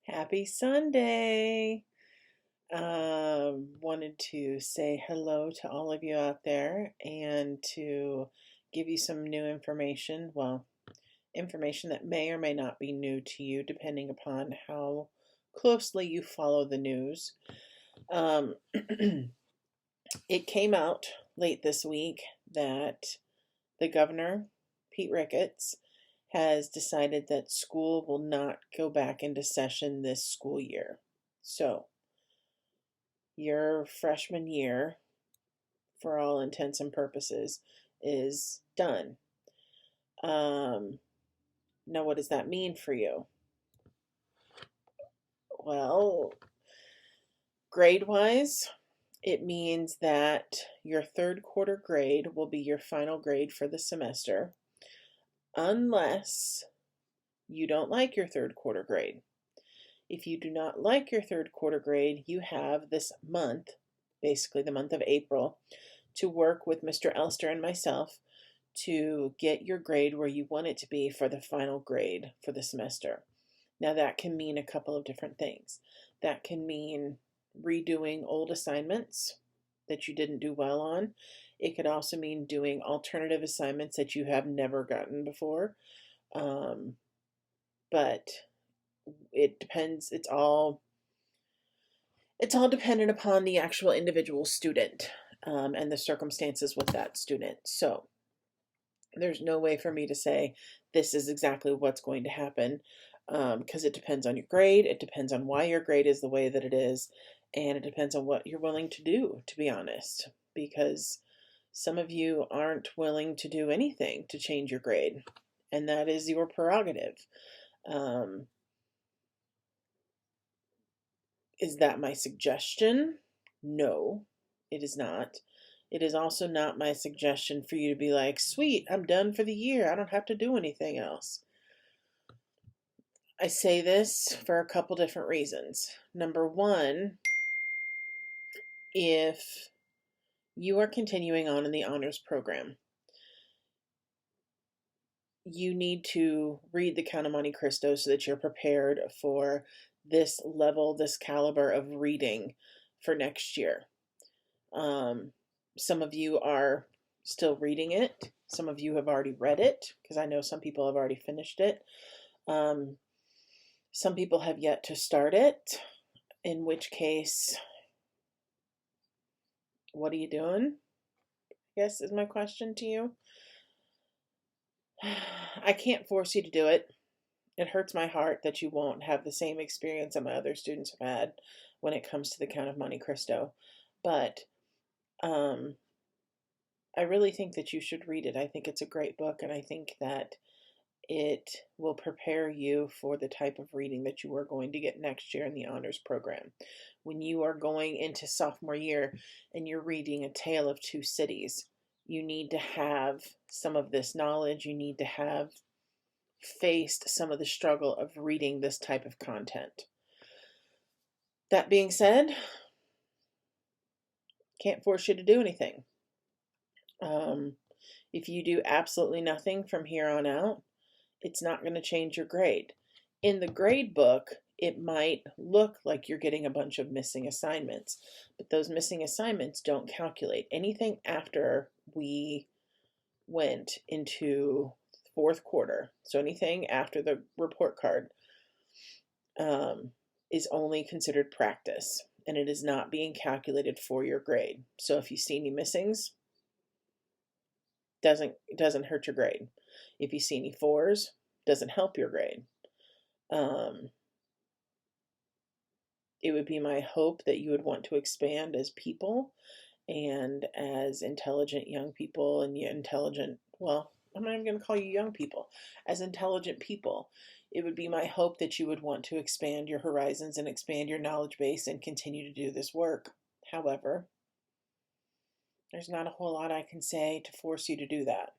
Happy Sunday. Wanted to say hello to all of you out there and to give you some new information. Well, information that may or may not be new to you, depending upon how closely you follow the news. Um, it came out late this week that the governor, Pete Ricketts, has decided that school will not go back into session this school year. So, your freshman year, for all intents and purposes, is done. Um, Now, what does that mean for you? Well, grade wise, it means that your third quarter grade will be your final grade for the semester, unless you don't like your third quarter grade. If you do not like your third quarter grade, you have this month, basically the month of April, to work with Mr. Elster and myself to get your grade where you want it to be for the final grade for the semester. Now, that can mean a couple of different things. That can mean redoing old assignments that you didn't do well on. It could also mean doing alternative assignments that you have never gotten before. But it depends. It's all dependent upon the actual individual student, and the circumstances with that student. So there's no way for me to say this is exactly what's going to happen, because it depends on your grade. It depends on why your grade is the way that it is, and it depends on what you're willing to do, to be honest, because some of you aren't willing to do anything to change your grade, and that is your prerogative. Um, is that my suggestion? No, it is not. It is also not my suggestion for you to be like, sweet, I'm done for the year. I don't have to do anything else. I say this for a couple different reasons. Number one, if you are continuing on in the honors program, you need to read the Count of Monte Cristo so that you're prepared for this level, this caliber of reading for next year. Some of you are still reading it. Some of you have already read it, because I know some people have already finished it. Some people have yet to start it, in which case, what are you doing? I guess is my question to you. I can't force you to do it. It hurts my heart that you won't have the same experience that my other students have had when it comes to the Count of Monte Cristo. But um, I really think that you should read it. I think it's a great book, and I think that it will prepare you for the type of reading that you are going to get next year in the honors program. When you are going into sophomore year and you're reading A Tale of Two Cities, you need to have some of this knowledge. You need to have faced some of the struggle of reading this type of content. That being said, can't force you to do anything. If you do absolutely nothing from here on out, it's not going to change your grade. In the grade book, it might look like you're getting a bunch of missing assignments, but those missing assignments don't calculate. Anything after we went into fourth quarter, so anything after the report card, is only considered practice, and it is not being calculated for your grade. So if you see any missings, doesn't hurt your grade. If you see any fours, doesn't help your grade. It would be my hope that you would want to expand as people and as intelligent young people and intelligent, well, I'm not even going to call you young people, as intelligent people. It would be my hope that you would want to expand your horizons and expand your knowledge base and continue to do this work. However, there's not a whole lot I can say to force you to do that.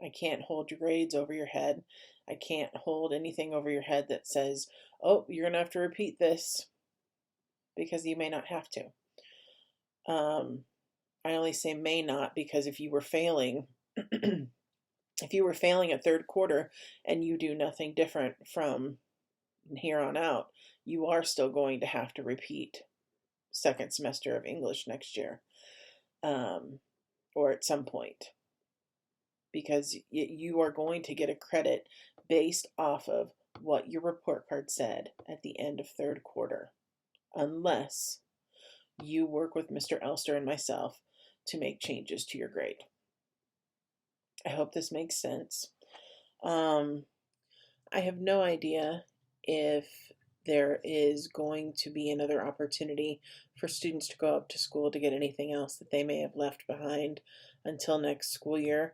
I can't hold your grades over your head. I can't hold anything over your head that says, oh, you're going to have to repeat this, because you may not have to. I only say may not because if you were failing, if you were failing at third quarter and you do nothing different from here on out, you are still going to have to repeat second semester of English next year, um, or at some point, because you are going to get a credit based off of what your report card said at the end of third quarter, unless you work with Mr. Elster and myself to make changes to your grade. I hope this makes sense. I have no idea if there is going to be another opportunity for students to go up to school to get anything else that they may have left behind until next school year.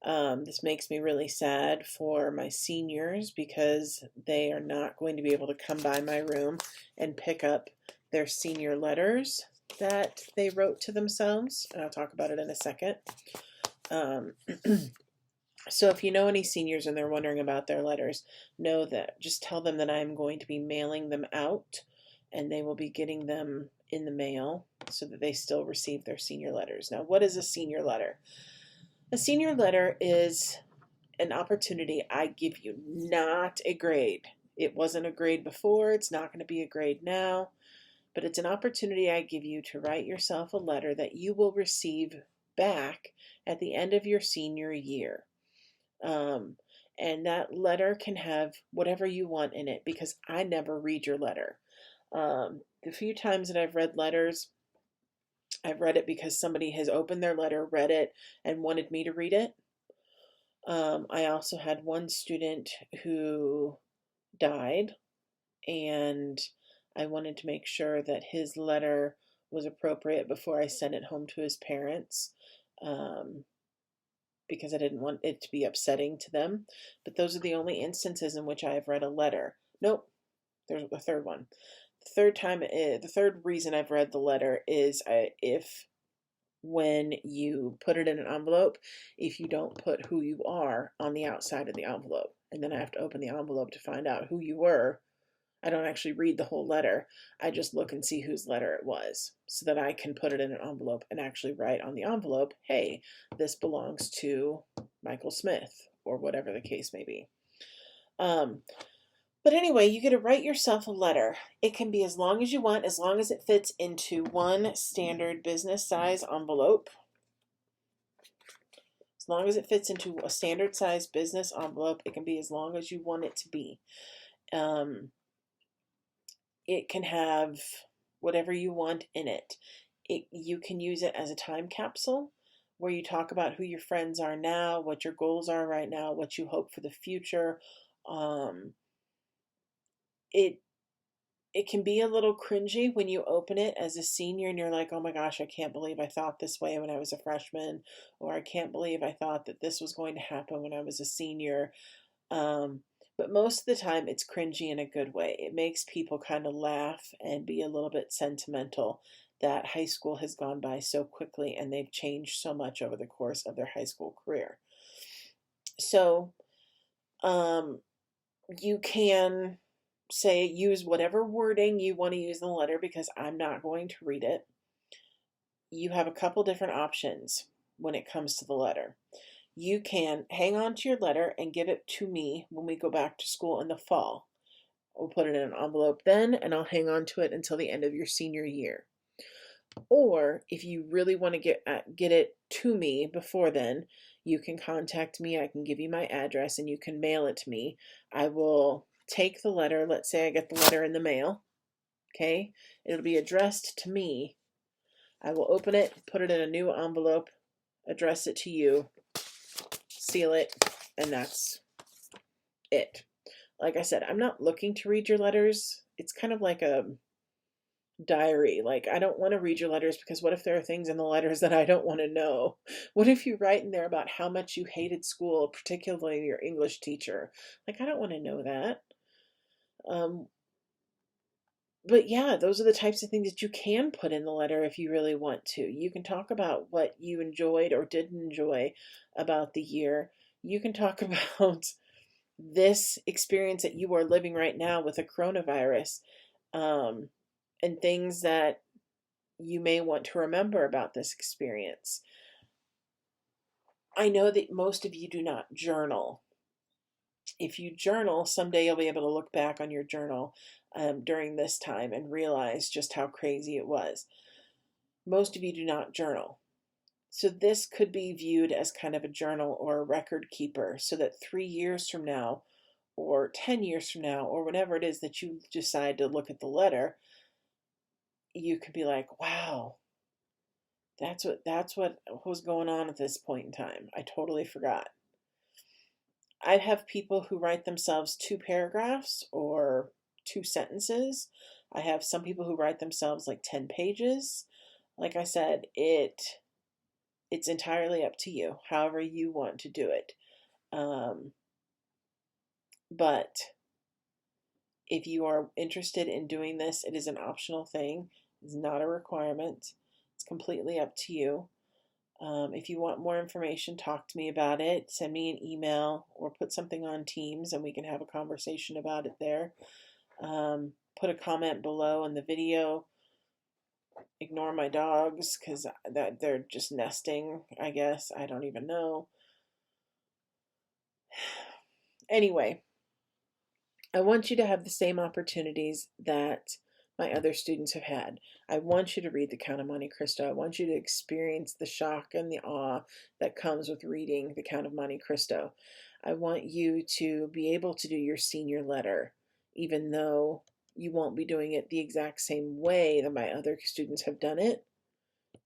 This makes me really sad for my seniors because they are not going to be able to come by my room and pick up their senior letters that they wrote to themselves. And I'll talk about it in a second. So if you know any seniors and they're wondering about their letters, know that just tell them that I'm going to be mailing them out and they will be getting them in the mail so that they still receive their senior letters. Now, what is a senior letter? A senior letter is an opportunity I give you, not a grade. It wasn't a grade before, it's not going to be a grade now, but it's an opportunity I give you to write yourself a letter that you will receive back at the end of your senior year. And that letter can have whatever you want in it because I never read your letter. The few times that I've read letters, I've read it because somebody has opened their letter, read it, and wanted me to read it. I also had one student who died, and I wanted to make sure that his letter was appropriate before I sent it home to his parents, because I didn't want it to be upsetting to them. But those are the only instances in which I have read a letter. Nope, there's a third one. The third reason I've read the letter is if when you put it in an envelope, if you don't put who you are on the outside of the envelope, and then I have to open the envelope to find out who you were. I don't actually read the whole letter. I just look and see whose letter it was so that I can put it in an envelope and actually write on the envelope, hey, this belongs to Michael Smith, or whatever the case may be. But anyway, you get to write yourself a letter. It can be as long as you want, as long as it fits into one standard business size envelope. As long as it fits into a standard size business envelope, it can be as long as you want it to be. It can have whatever you want in it. You can use it as a time capsule where you talk about who your friends are now, what your goals are right now, what you hope for the future. It can be a little cringy when you open it as a senior and you're like, oh my gosh, I can't believe I thought this way when I was a freshman, or I can't believe I thought that this was going to happen when I was a senior. But most of the time it's cringy in a good way. It makes people kind of laugh and be a little bit sentimental that high school has gone by so quickly and they've changed so much over the course of their high school career. So you can use whatever wording you want to use in the letter because I'm not going to read it. You have a couple different options when it comes to the letter. You can hang on to your letter and give it to me when we go back to school in the fall. We'll put it in an envelope then, and I'll hang on to it until the end of your senior year. Or if you really want to get it to me before then, you can contact me. I can give you my address and you can mail it to me. I will take the letter. Let's say I get the letter in the mail. Okay. It'll be addressed to me. I will open it, put it in a new envelope, address it to you, seal it, and that's it. Like I said, I'm not looking to read your letters. It's kind of like a diary. Like, I don't want to read your letters because what if there are things in the letters that I don't want to know? What if you write in there about how much you hated school, particularly your English teacher? Like, I don't want to know that. But yeah, those are the types of things that you can put in the letter if you really want to. You can talk about what you enjoyed or didn't enjoy about the year. You can talk about this experience that you are living right now with the coronavirus, and things that you may want to remember about this experience. I know that most of you do not journal. If you journal, someday you'll be able to look back on your journal during this time and realize just how crazy it was. Most of you do not journal. So this could be viewed as kind of a journal or a record keeper, so that 3 years from now, or 10 years from now, or whenever it is that you decide to look at the letter, you could be like, wow, that's what was going on at this point in time. I totally forgot. I have people who write themselves 2 paragraphs or 2 sentences. I have some people who write themselves like 10 pages. Like I said, it's entirely up to you, however you want to do it. But if you are interested in doing this, it is an optional thing. It's not a requirement. It's completely up to you. If you want more information, talk to me about it. Send me an email or put something on Teams and we can have a conversation about it there. Put a comment below in the video. Ignore my dogs because they're just nesting, I guess. I don't even know. Anyway, I want you to have the same opportunities that my other students have had. I want you to read The Count of Monte Cristo. I want you to experience the shock and the awe that comes with reading The Count of Monte Cristo. I want you to be able to do your senior letter, even though you won't be doing it the exact same way that my other students have done it.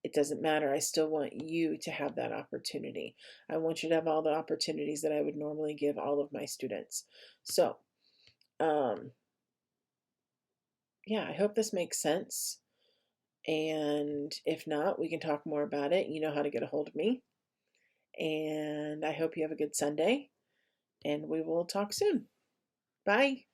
It doesn't matter. I still want you to have that opportunity. I want you to have all the opportunities that I would normally give all of my students. So, yeah, I hope this makes sense. And if not, we can talk more about it. You know how to get a hold of me. And I hope you have a good Sunday. And we will talk soon. Bye.